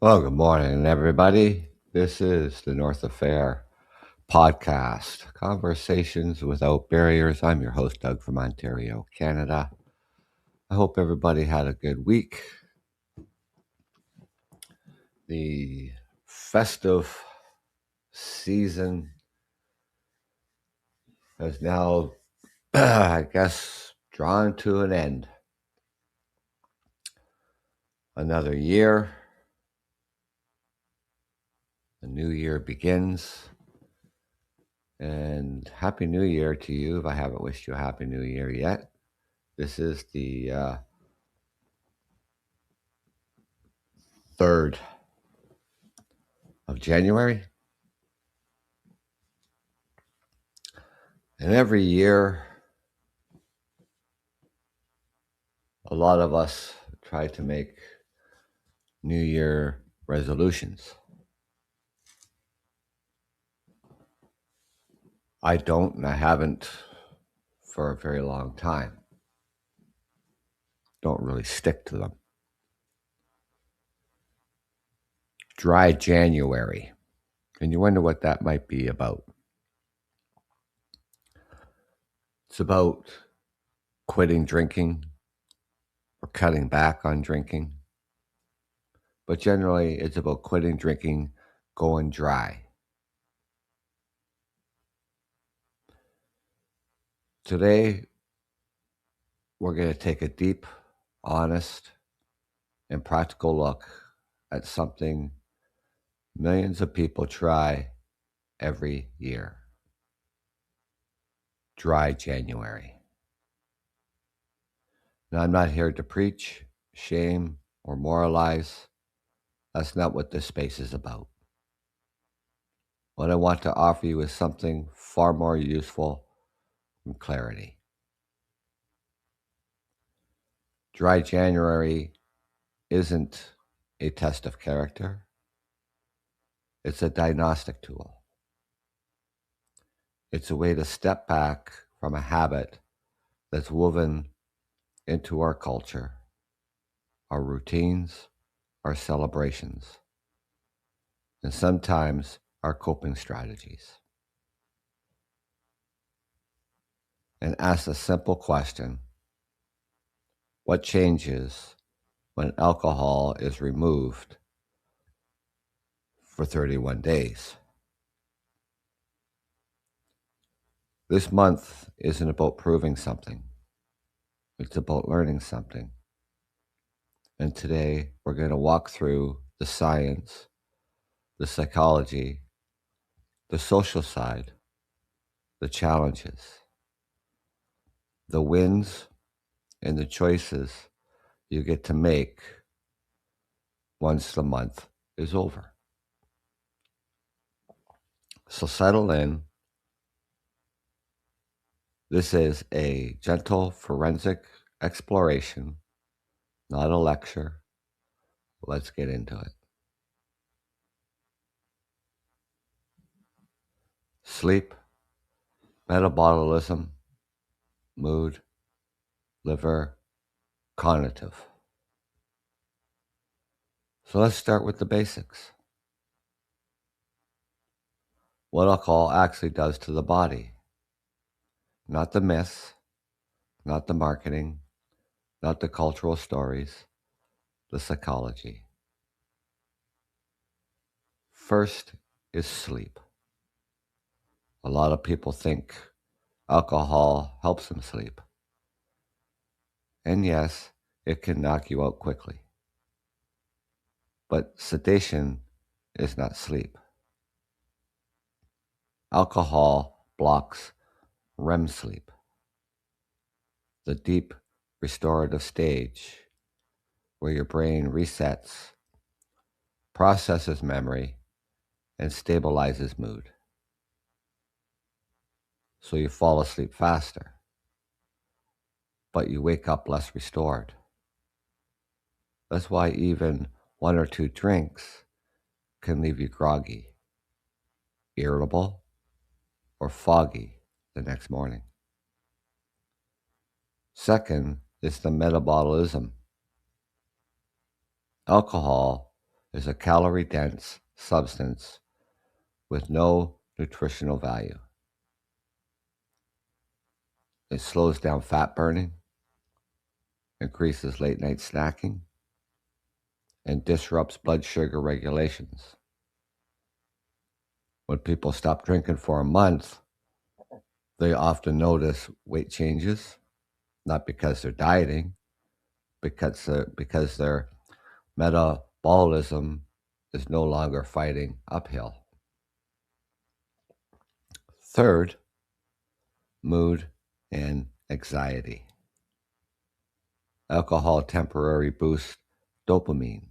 Well, good morning, everybody. This is the North Affair podcast, Conversations Without Barriers. I'm your host, Doug from Ontario, Canada. I hope everybody had a good week. The festive season has now, I guess, drawn to an end. Another year, a new year begins. And Happy New Year to you if I haven't wished you a Happy New Year yet. This is the 3rd of January. And every year, a lot of us try to make New Year resolutions. I don't, and I haven't for a very long time. Don't really stick to them. Dry January. And you wonder what that might be about. It's about quitting drinking or cutting back on drinking. But generally, it's about quitting drinking, going dry. Today, we're going to take a deep, honest, and practical look at something millions of people try every year. Dry January. Now, I'm not here to preach, shame, or moralize. That's not what this space is about. What I want to offer you is something far more useful and clarity. Dry January isn't a test of character. It's a diagnostic tool. It's a way to step back from a habit that's woven into our culture, our routines, our celebrations, and sometimes our coping strategies. And ask a simple question: what changes when alcohol is removed for 31 days? This month isn't about proving something. It's about learning something. And today we're going to walk through the science, the psychology, the social side, the challenges, the wins, and the choices you get to make once the month is over. So settle in. This is a gentle forensic exploration, not a lecture. Let's get into it. Sleep, metabolism, mood, liver, cognitive. So let's start with the basics. What alcohol actually does to the body. Not the myths, not the marketing, not the cultural stories, the psychology. First is sleep. A lot of people think alcohol helps them sleep. And yes, it can knock you out quickly. But sedation is not sleep. Alcohol blocks REM sleep, the deep restorative stage where your brain resets, processes memory, and stabilizes mood. So you fall asleep faster, but you wake up less restored. That's why even 1 or 2 drinks can leave you groggy, irritable, or foggy the next morning. Second is the metabolism. Alcohol is a calorie-dense substance with no nutritional value. It slows down fat burning, increases late-night snacking, and disrupts blood sugar regulations. When people stop drinking for a month, they often notice weight changes, not because they're dieting, because their metabolism is no longer fighting uphill. Third, mood and anxiety. Alcohol temporarily boosts dopamine,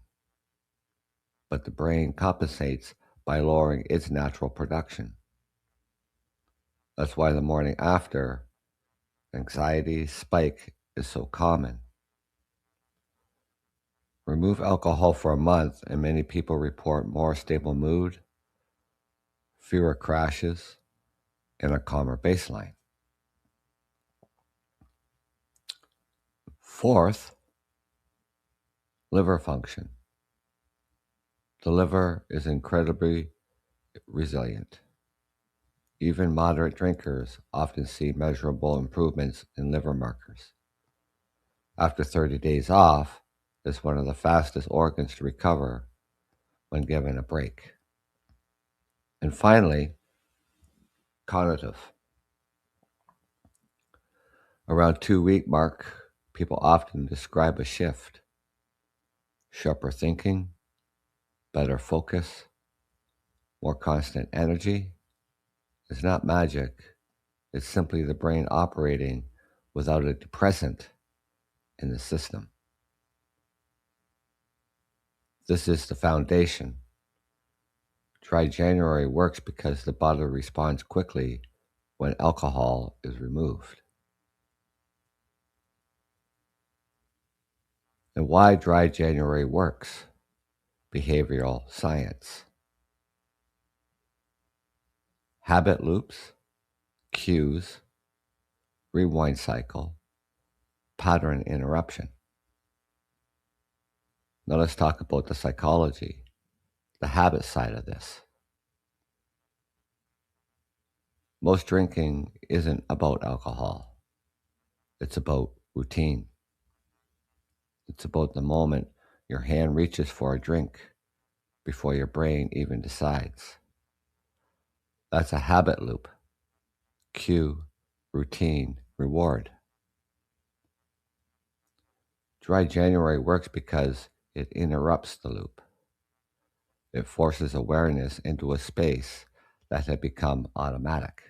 but the brain compensates by lowering its natural production. That's why the morning after anxiety spike is so common. Remove alcohol for a month, and many people report more stable mood, fewer crashes, and a calmer baseline. Fourth, liver function. The liver is incredibly resilient. Even moderate drinkers often see measurable improvements in liver markers. After 30 days off, it's one of the fastest organs to recover when given a break. And finally, cognitive. Around 2 week mark, people often describe a shift. Sharper thinking, better focus, more constant energy. It's not magic. It's simply the brain operating without a depressant in the system. This is the foundation. Dry January works because the body responds quickly when alcohol is removed. And why Dry January works? Behavioral science. Habit loops, cues, rewind cycle, pattern interruption. Now let's talk about the psychology, the habit side of this. Most drinking isn't about alcohol. It's about routine. It's about the moment your hand reaches for a drink before your brain even decides. That's a habit loop. Cue, routine, reward. Dry January works because it interrupts the loop. It forces awareness into a space that had become automatic.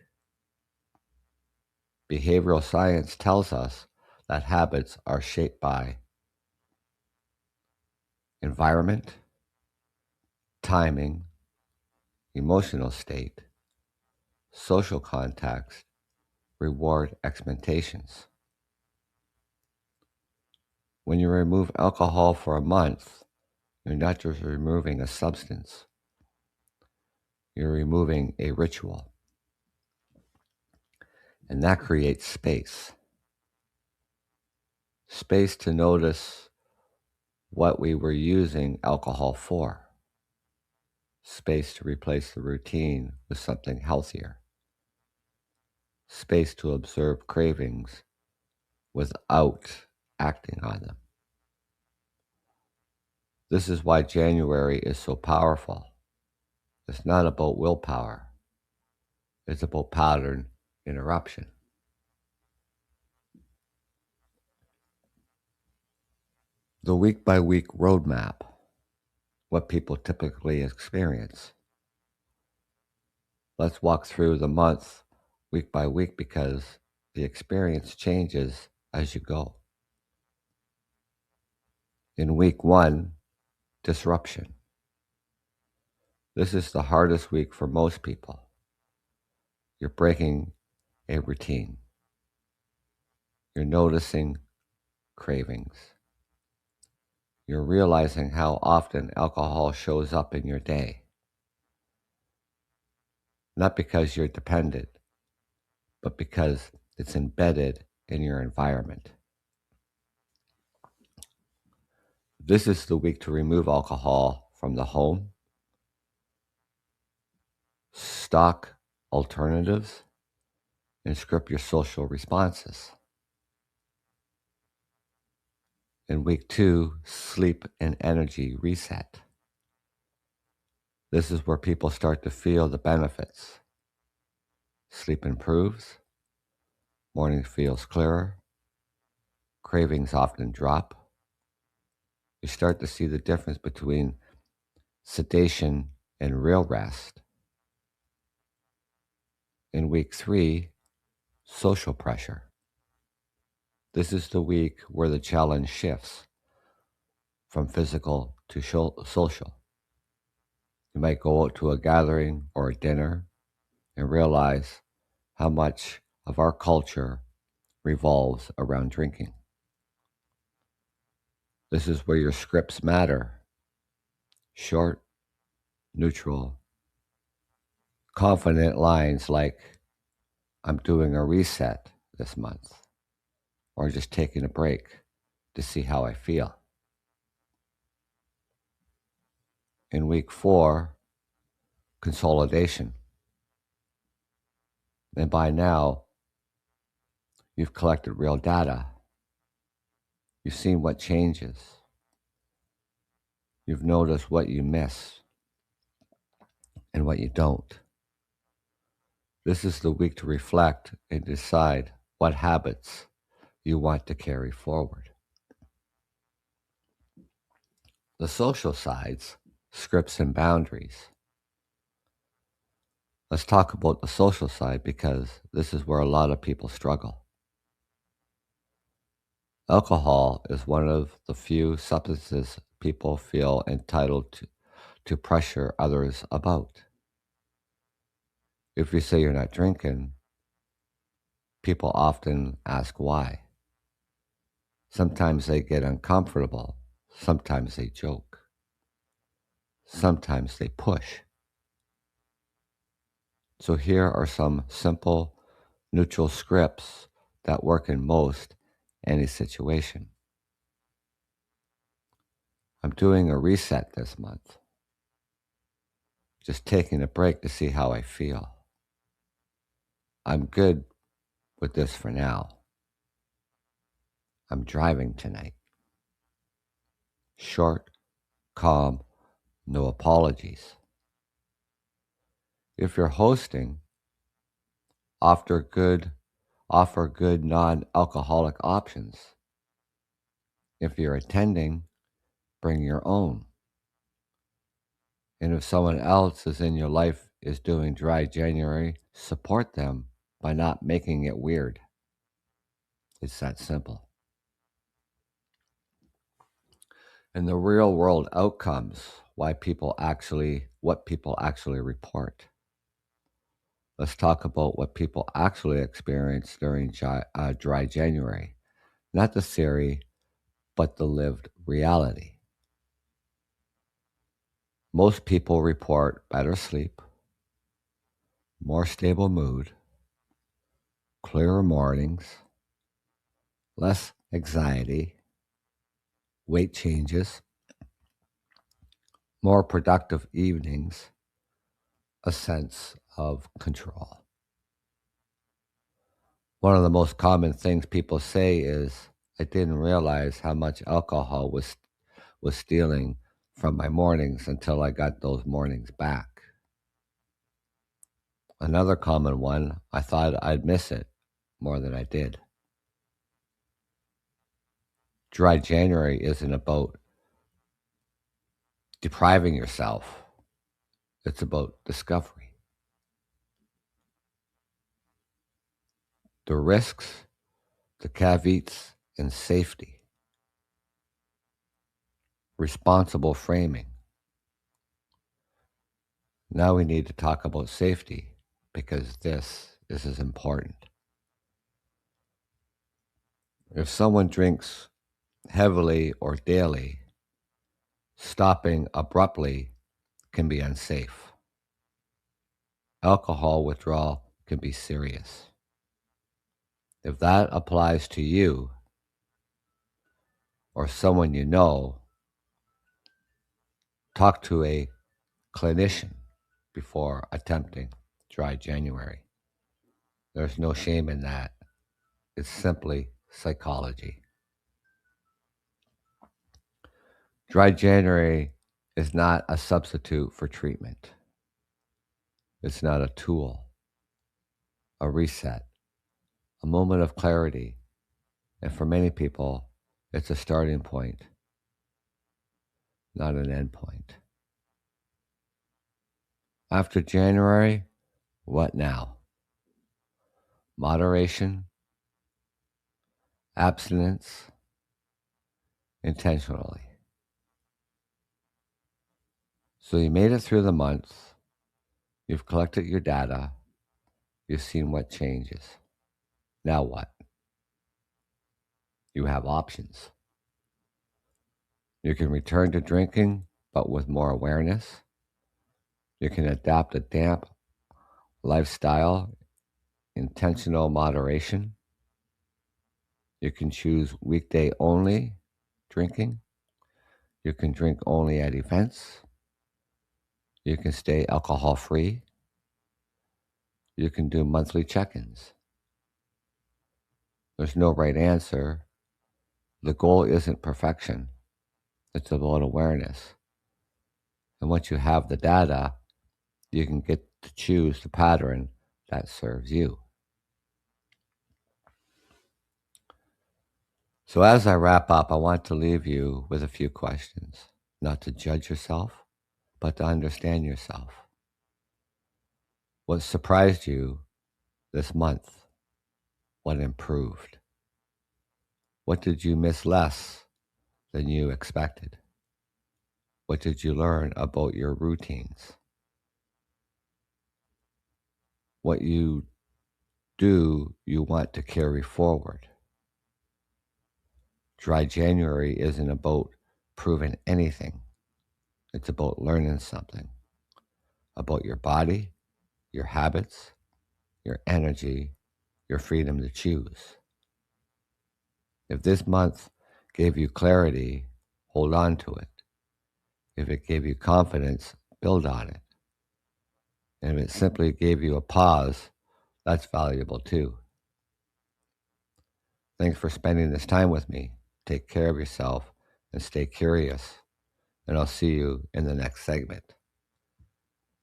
Behavioral science tells us that habits are shaped by environment, timing, emotional state, social context, reward expectations. When you remove alcohol for a month, you're not just removing a substance, you're removing a ritual. And that creates space. Space to notice what we were using alcohol for. Space to replace the routine with something healthier. Space to observe cravings without acting on them. This is why January is so powerful. It's not about willpower. It's about pattern interruption. The week-by-week roadmap, what people typically experience. Let's walk through the month week by week because the experience changes as you go. In week 1, disruption. This is the hardest week for most people. You're breaking a routine. You're noticing cravings. You're realizing how often alcohol shows up in your day. Not because you're dependent, but because it's embedded in your environment. This is the week to remove alcohol from the home, stock alternatives, and script your social responses. In week 2, sleep and energy reset. This is where people start to feel the benefits. Sleep improves, morning feels clearer, cravings often drop. You start to see the difference between sedation and real rest. In week 3, social pressure. This is the week where the challenge shifts from physical to social. You might go out to a gathering or a dinner and realize how much of our culture revolves around drinking. This is where your scripts matter. Short, neutral, confident lines like, I'm doing a reset this month, or just taking a break to see how I feel. In week 4, consolidation. And by now, you've collected real data. You've seen what changes. You've noticed what you miss and what you don't. This is the week to reflect and decide what habits you want to carry forward. The social sides, scripts and boundaries. Let's talk about the social side because this is where a lot of people struggle. Alcohol is one of the few substances people feel entitled to pressure others about. If you say you're not drinking, people often ask why. Sometimes they get uncomfortable. Sometimes they joke. Sometimes they push. So here are some simple, neutral scripts that work in most any situation. I'm doing a reset this month. Just taking a break to see how I feel. I'm good with this for now. I'm driving tonight. Short, calm, no apologies. If you're hosting, offer good non-alcoholic options. If you're attending, bring your own. And if someone else is in your life is doing dry January, support them by not making it weird. It's that simple. And the real world outcomes, what people actually report. Let's talk about what people actually experience during dry January. Not the theory, but the lived reality. Most people report better sleep, more stable mood, clearer mornings, less anxiety, weight changes, more productive evenings, a sense of control. One of the most common things people say is, I didn't realize how much alcohol was stealing from my mornings until I got those mornings back. Another common one, I thought I'd miss it more than I did. Dry January isn't about depriving yourself. It's about discovery. The risks, the caveats, and safety. Responsible framing. Now we need to talk about safety because this is as important. If someone drinks heavily or daily, stopping abruptly can be unsafe. Alcohol withdrawal can be serious. If that applies to you or someone you know, Talk to a clinician before attempting dry January. There's no shame in that. It's simply psychology. Dry January is not a substitute for treatment. It's not a tool, a reset, a moment of clarity. And for many people, it's a starting point, not an end point. After January, what now? Moderation, abstinence, intentionally. So you made it through the month. You've collected your data. You've seen what changes. Now what? You have options. You can return to drinking, but with more awareness. You can adapt a damp lifestyle, intentional moderation. You can choose weekday only drinking. You can drink only at events. You can stay alcohol free. You can do monthly check ins. There's no right answer. The goal isn't perfection, it's about awareness. And once you have the data, you can get to choose the pattern that serves you. So, as I wrap up, I want to leave you with a few questions, not to judge yourself, but to understand yourself. What surprised you this month? What improved? What did you miss less than you expected? What did you learn about your routines? What you want to carry forward? Dry January isn't about proving anything. It's about learning something about your body, your habits, your energy, your freedom to choose. If this month gave you clarity, hold on to it. If it gave you confidence, build on it. And if it simply gave you a pause, that's valuable too. Thanks for spending this time with me. Take care of yourself and stay curious. And I'll see you in the next segment.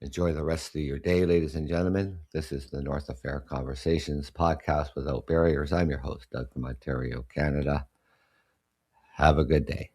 Enjoy the rest of your day, ladies and gentlemen. This is the North of Fair Conversations podcast without barriers. I'm your host, Doug from Ontario, Canada. Have a good day.